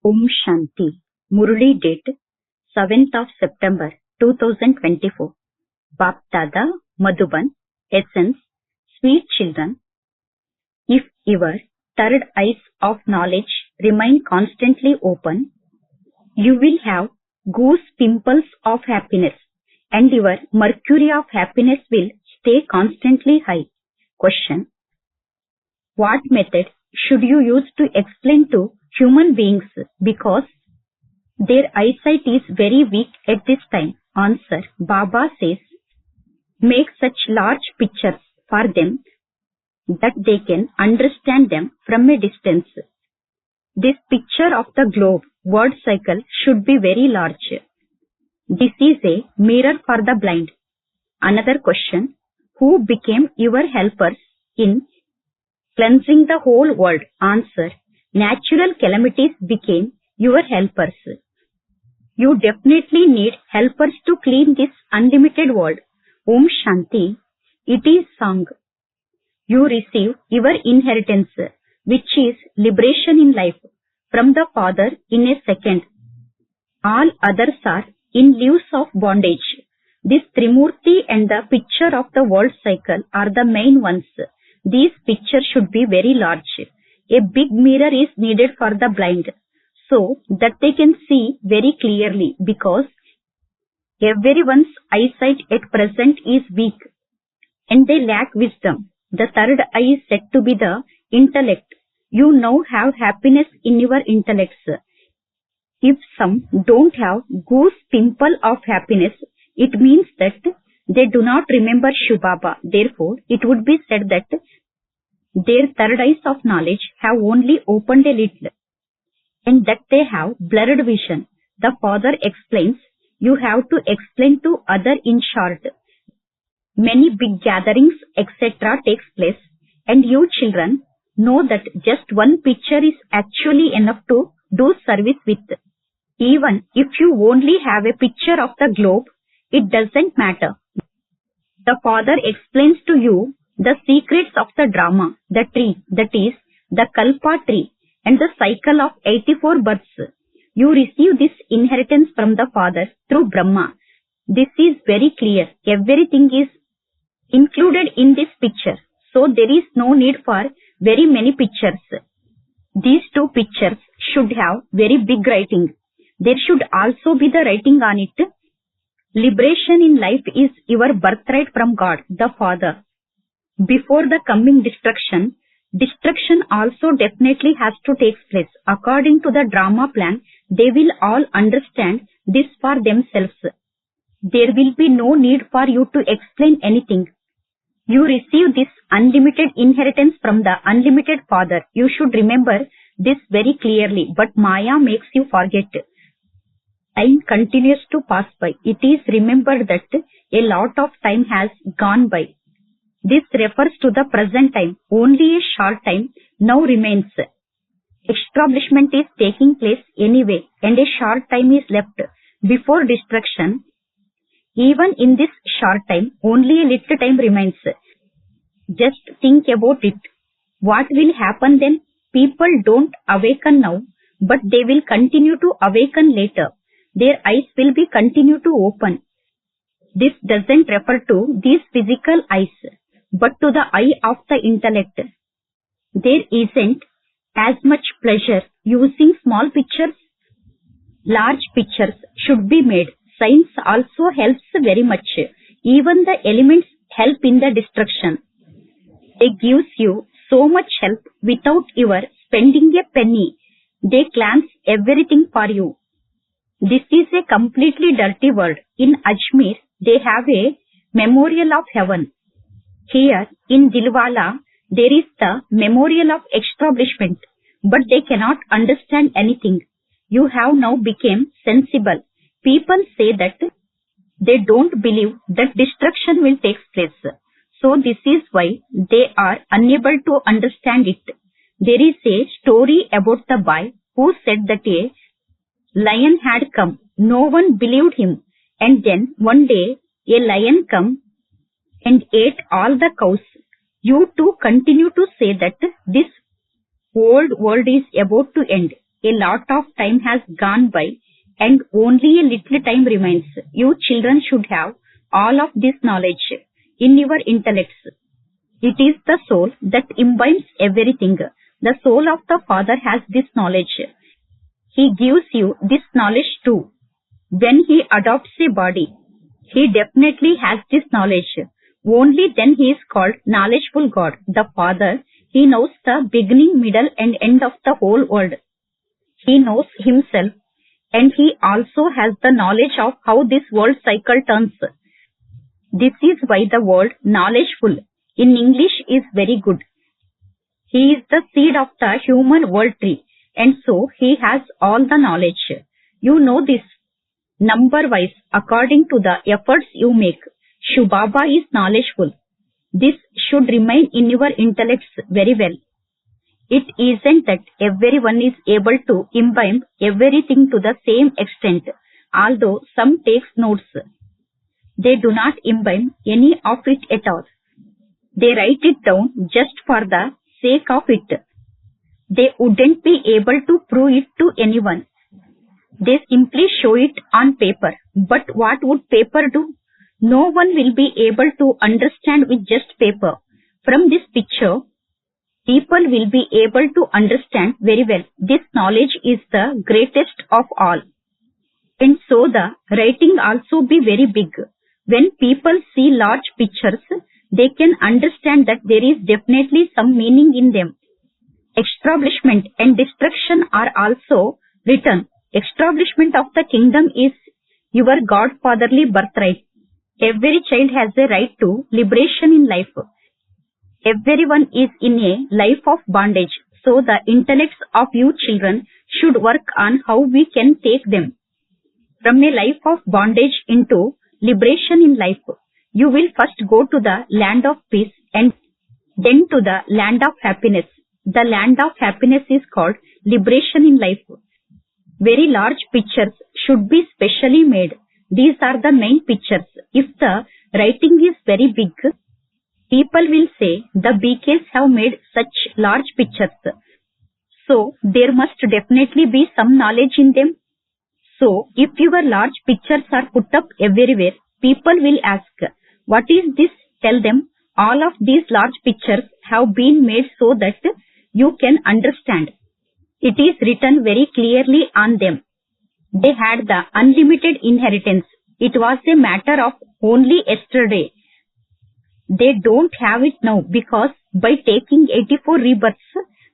Om Shanti. Murli date 7th of September 2024. Bap Dada, Madhuban, Essence, Sweet children, if your third eyes of knowledge remain constantly open, you will have goose pimples of happiness and your mercury of happiness will stay constantly high. Question: what method should you use to explain to human beings because their eyesight is very weak at this time? Answer: Baba says, make such large pictures for them that they can understand them from a distance. This picture of the globe word cycle should be very large. This is a mirror for the blind. Another question: who became your helpers in cleansing the whole world? Answer: natural calamities became your helpers. You definitely need helpers to clean this unlimited world. Om Shanti. It is song. You receive your inheritance, which is liberation in life, from the Father in a second. All others are in leaves of bondage. This Trimurti and the picture of the world cycle are the main ones. These pictures should be very large. A big mirror is needed for the blind, so that they can see very clearly, because everyone's eyesight at present is weak and they lack wisdom. The third eye is said to be the intellect. You now have happiness in your intellects. If some don't have goose pimple of happiness, it means that they do not remember Shiv Baba. Therefore, it would be said that their third eyes of knowledge have only opened a little and that they have blurred vision. The Father explains, you have to explain to others in short. Many big gatherings, etc. takes place, and you children know that just one picture is actually enough to do service with. Even if you only have a picture of the globe, it doesn't matter. The Father explains to you the secrets of the drama, the tree, that is, the Kalpa tree, and the cycle of 84 births. You receive this inheritance from the Father through Brahma. This is very clear. Everything is included in this picture, so there is no need for very many pictures. These two pictures should have very big writing. There should also be the writing on it. Liberation in life is your birthright from God, the Father. Before the coming destruction, destruction also definitely has to take place. According to the drama plan, they will all understand this for themselves. There will be no need for you to explain anything. You receive this unlimited inheritance from the unlimited Father. You should remember this very clearly, but Maya makes you forget. Time continues to pass by. It is remembered that a lot of time has gone by. This refers to the present time. Only a short time now remains. Establishment is taking place anyway, and a short time is left before destruction. Even in this short time, only a little time remains. Just think about it. What will happen then? People don't awaken now, but they will continue to awaken later. Their eyes will be continue to open. This doesn't refer to these physical eyes, but to the eye of the intellect. There isn't as much pleasure using small pictures. Large pictures should be made. Science also helps very much. Even the elements help in the destruction. They gives you so much help without your spending a penny. They cleanse everything for you. This is a completely dirty world. In Ajmer, they have a memorial of heaven. Here in Dilwala, there is the memorial of establishment, but they cannot understand anything. You have now become sensible. People say that they don't believe that destruction will take place. So this is why they are unable to understand it. There is a story about the boy who said that a lion had come. No one believed him. And then one day a lion came and ate all the cows. You too continue to say that this old world is about to end. A lot of time has gone by and only a little time remains. You children should have all of this knowledge in your intellects. It is the soul that imbibes everything. The soul of the Father has this knowledge. He gives you this knowledge too. When He adopts a body, He definitely has this knowledge. Only then He is called knowledgeful God. The Father, He knows the beginning, middle and end of the whole world. He knows Himself and He also has the knowledge of how this world cycle turns. This is why the word knowledgeful in English is very good. He is the seed of the human world tree and so He has all the knowledge. You know this. Number-wise, according to the efforts you make, Shubaba is knowledgeful. This should remain in your intellects very well. It isn't that everyone is able to imbibe everything to the same extent, although some takes notes. They do not imbibe any of it at all. They write it down just for the sake of it. They wouldn't be able to prove it to anyone. They simply show it on paper. But what would paper do? No one will be able to understand with just paper. From this picture, people will be able to understand very well. This knowledge is the greatest of all. And so the writing also be very big. When people see large pictures, they can understand that there is definitely some meaning in them. Establishment and destruction are also written. Establishment of the kingdom is your godfatherly birthright. Every child has a right to liberation in life. Everyone is in a life of bondage. So the intellects of you children should work on how we can take them from a life of bondage into liberation in life. You will first go to the land of peace and then to the land of happiness. The land of happiness is called liberation in life. Very large pictures should be specially made. These are the main pictures. If the writing is very big, people will say the BKs have made such large pictures. So there must definitely be some knowledge in them. So if your large pictures are put up everywhere, people will ask, what is this? Tell them all of these large pictures have been made so that you can understand. It is written very clearly on them. They had the unlimited inheritance. It was a matter of only yesterday. They don't have it now because by taking 84 rebirths,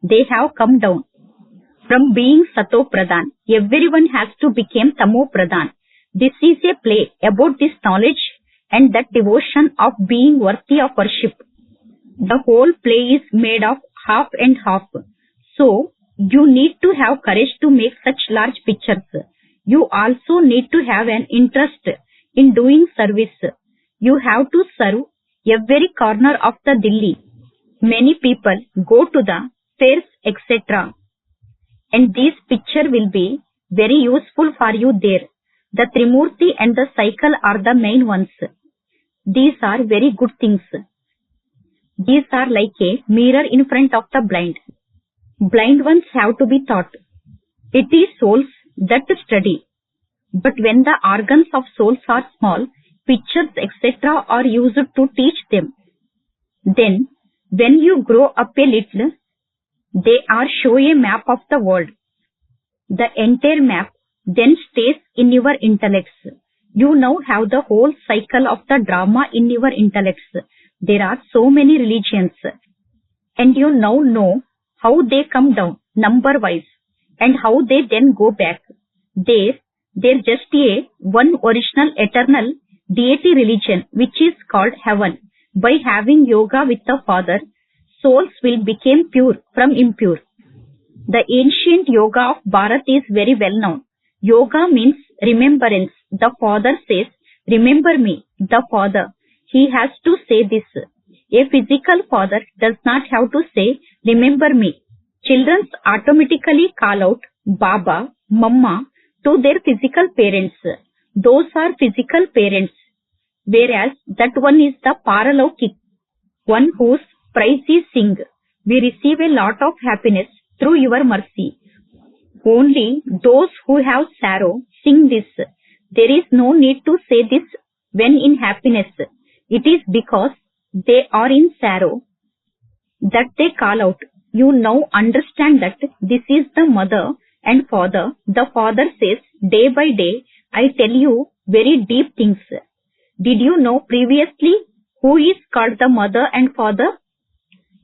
they have come down. From being Sato Pradhan, everyone has to become Tamo Pradhan. This is a play about this knowledge and that devotion of being worthy of worship. The whole play is made of half and half. So, you need to have courage to make such large pictures. You also need to have an interest in doing service. You have to serve every corner of the Delhi. Many people go to the fairs, etc. And this picture will be very useful for you there. The Trimurti and the cycle are the main ones. These are very good things. These are like a mirror in front of the blind. Blind ones have to be taught. It is souls that study. But when the organs of souls are small, pictures etc. are used to teach them. Then, when you grow up a little, they are show a map of the world. The entire map then stays in your intellects. You now have the whole cycle of the drama in your intellects. There are so many religions. And you now know how they come down number-wise and how they then go back. They're just a one original eternal deity religion which is called heaven. By having yoga with the Father, souls will become pure from impure. The ancient yoga of Bharat is very well known. Yoga means remembrance. The Father says, remember me, the Father. He has to say this. A physical father does not have to say, remember me. Children automatically call out Baba, Mama to their physical parents. Those are physical parents. Whereas that one is the Paralaukik, one whose praise is sing. We receive a lot of happiness through your mercy. Only those who have sorrow sing this. There is no need to say this when in happiness. It is because they are in sorrow that they call out. You now understand that this is the mother and father. The father says, day by day, I tell you very deep things. Did you know previously who is called the mother and father?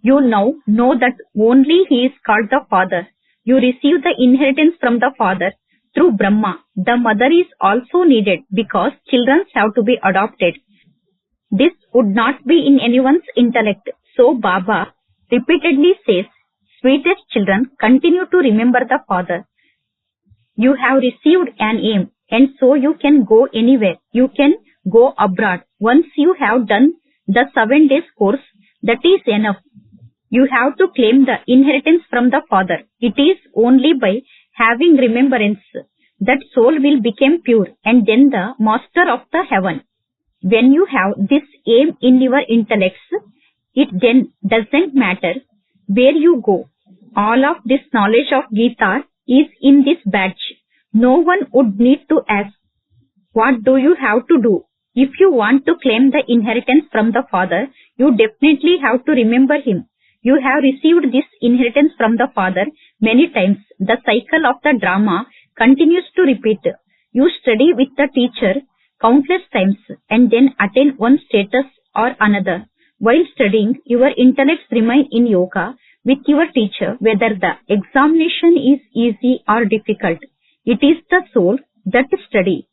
You now know that only he is called the father. You receive the inheritance from the father through Brahma. The mother is also needed because children have to be adopted. This would not be in anyone's intellect. So Baba repeatedly says, sweetest children, continue to remember the father. You have received an aim, and so you can go anywhere. You can go abroad. Once you have done the 7 days course, that is enough. You have to claim the inheritance from the father. It is only by having remembrance that soul will become pure and then the master of the heaven. When you have this aim in your intellects, it then doesn't matter where you go. All of this knowledge of Gita is in this badge. No one would need to ask, what do you have to do? If you want to claim the inheritance from the father, you definitely have to remember him. You have received this inheritance from the father many times. The cycle of the drama continues to repeat. You study with the teacher countless times and then attain one status or another. While studying, your intellects remain in yoga with your teacher, whether the examination is easy or difficult. It is the soul that study.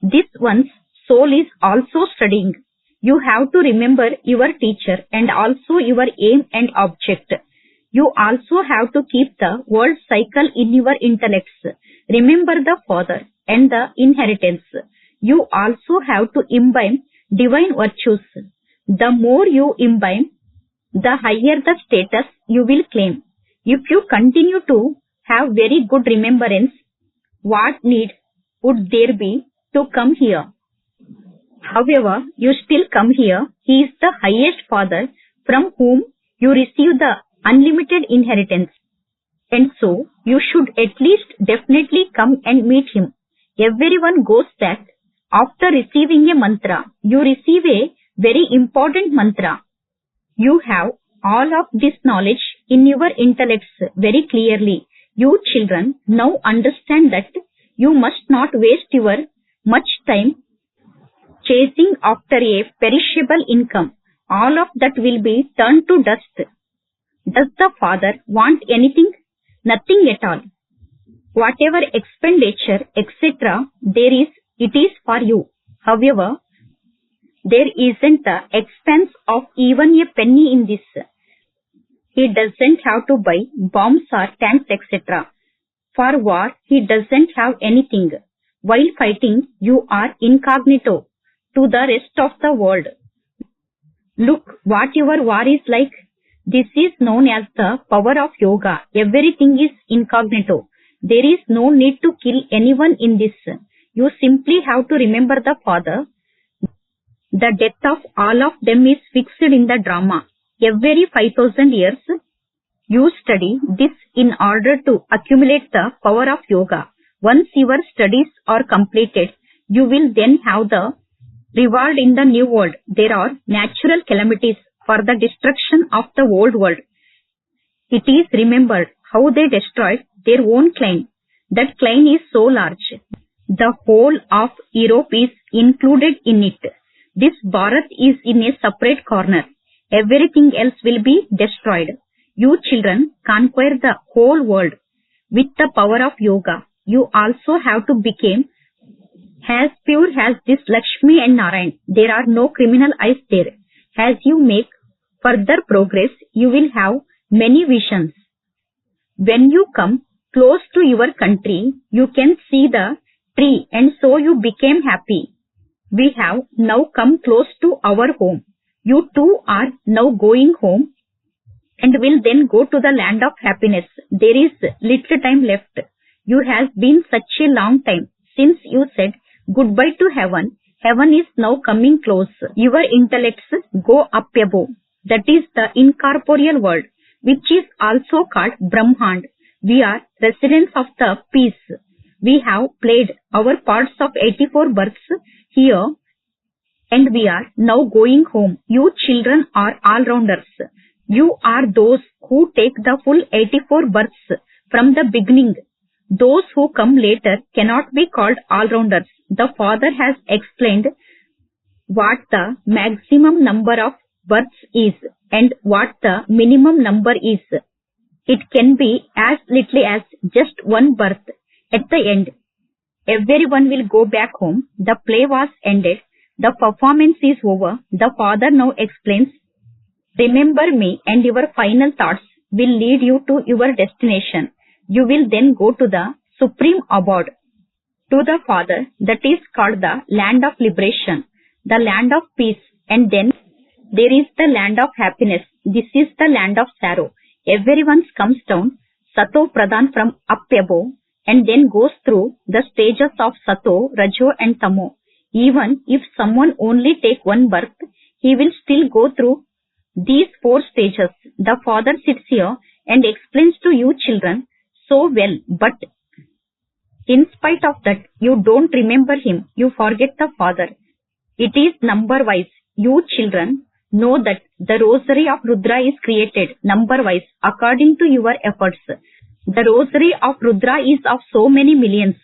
This one's soul is also studying. You have to remember your teacher and also your aim and object. You also have to keep the world cycle in your intellects. Remember the father and the inheritance. You also have to imbibe divine virtues. The more you imbibe, the higher the status you will claim. If you continue to have very good remembrance, what need would there be to come here? However, you still come here. He is the highest father from whom you receive the unlimited inheritance. And so, you should at least definitely come and meet him. Everyone goes back. After receiving a mantra, you receive a very important mantra. You have all of this knowledge in your intellects very clearly. You children now understand that you must not waste your much time chasing after a perishable income. All of that will be turned to dust. Does the father want anything? Nothing at all. Whatever expenditure, etc. there is, it is for you. However, there isn't the expense of even a penny in this. He doesn't have to buy bombs or tanks, etc. For war, he doesn't have anything. While fighting, you are incognito to the rest of the world. Look what your war is like. This is known as the power of yoga. Everything is incognito. There is no need to kill anyone in this. You simply have to remember the father. The death of all of them is fixed in the drama. Every 5,000 years, you study this in order to accumulate the power of yoga. Once your studies are completed, you will then have the reward in the new world. There are natural calamities for the destruction of the old world. It is remembered how they destroyed their own clan. That clan is so large. The whole of Europe is included in it. This Bharat is in a separate corner. Everything else will be destroyed. You children conquer the whole world with the power of yoga. You also have to become as pure as this Lakshmi and Narayan. There are no criminal eyes there. As you make further progress, you will have many visions. When you come close to your country, you can see the tree and so you became happy. We have now come close to our home. You too are now going home and will then go to the land of happiness. There is little time left. You have been such a long time since you said goodbye to heaven. Heaven is now coming close. Your intellects go up above. That is the incorporeal world, which is also called Brahmand. We are residents of the peace. We have played our parts of 84 births here and we are now going home. You children are all-rounders. You are those who take the full 84 births from the beginning. Those who come later cannot be called all-rounders. The Father has explained what the maximum number of births is and what the minimum number is. It can be as little as just one birth. At the end, everyone will go back home. The play was ended. The performance is over. The Father now explains, remember me and your final thoughts will lead you to your destination. You will then go to the supreme abode, to the Father, that is called the land of liberation, the land of peace, and then there is the land of happiness. This is the land of sorrow. Everyone comes down, Sato Pradhan from up above, and then goes through the stages of Sato, Rajo and Tamo. Even if someone only take one birth, he will still go through these 4 stages. The Father sits here and explains to you children so well, but in spite of that, you don't remember him. You forget the Father. It is number-wise. You children know that the rosary of Rudra is created number-wise according to your efforts. The rosary of Rudra is of so many millions.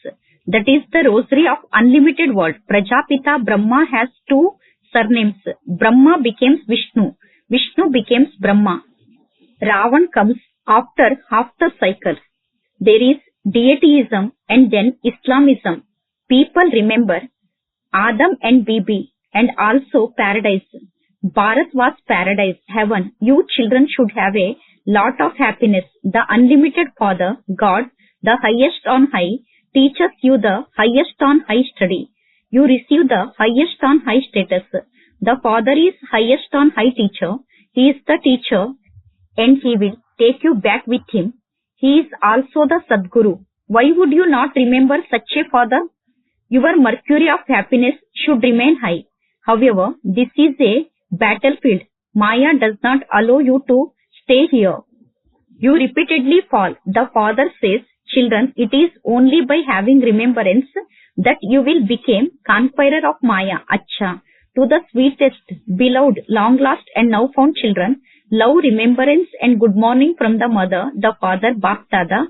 That is the rosary of unlimited world. Prajapita Brahma has 2 surnames. Brahma becomes Vishnu. Vishnu becomes Brahma. Ravan comes after half the cycle. There is deityism and then Islamism. People remember Adam and Bibi and also paradise. Bharat was paradise, heaven. You children should have a lot of happiness. The unlimited Father, God, the highest on high, teaches you the highest on high study. You receive the highest on high status. The Father is highest on high teacher. He is the teacher and he will take you back with him. He is also the Sadguru. Why would you not remember such a Father? Your mercury of happiness should remain high. However, this is a battlefield. Maya does not allow you to stay here. You repeatedly fall. The Father says, children, it is only by having remembrance that you will become conqueror of Maya. Acha. To the sweetest, beloved, long lost and now found children, love, remembrance and good morning from the mother, the father, Bap Dada.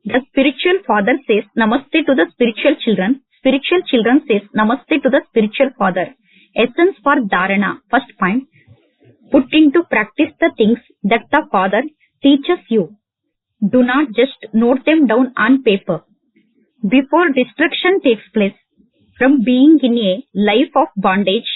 The spiritual father says namaste to the spiritual children. Spiritual children says namaste to the spiritual father. Essence for Dharana. First point. Put into practice the things that the Father teaches you. Do not just note them down on paper. Before destruction takes place, from being in a life of bondage,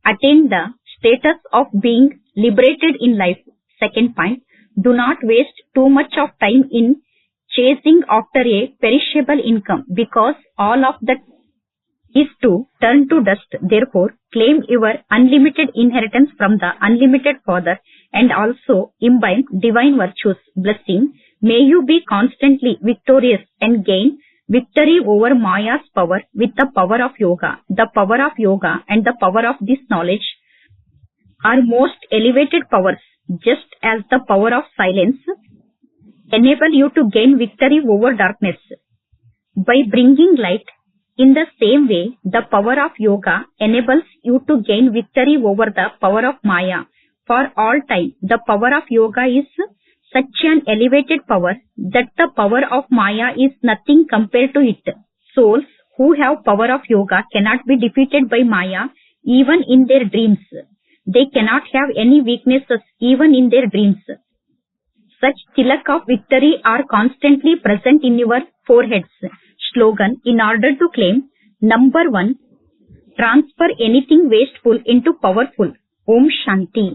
attain the status of being liberated in life. Second point. Do not waste too much of time in chasing after a perishable income, because all of that is to turn to dust. Therefore, claim your unlimited inheritance from the unlimited Father and also imbibe divine virtues. Blessing. May you be constantly victorious and gain victory over Maya's power with the power of yoga. The power of yoga and the power of this knowledge are most elevated powers, just as the power of silence enable you to gain victory over darkness. By bringing light, in the same way, the power of yoga enables you to gain victory over the power of Maya. For all time, the power of yoga is such an elevated power that the power of Maya is nothing compared to it. Souls who have power of yoga cannot be defeated by Maya even in their dreams. They cannot have any weaknesses even in their dreams. Such tilak of victory are constantly present in your foreheads. Slogan in order to claim. Number 1. Transfer anything wasteful into powerful. Om Shanti.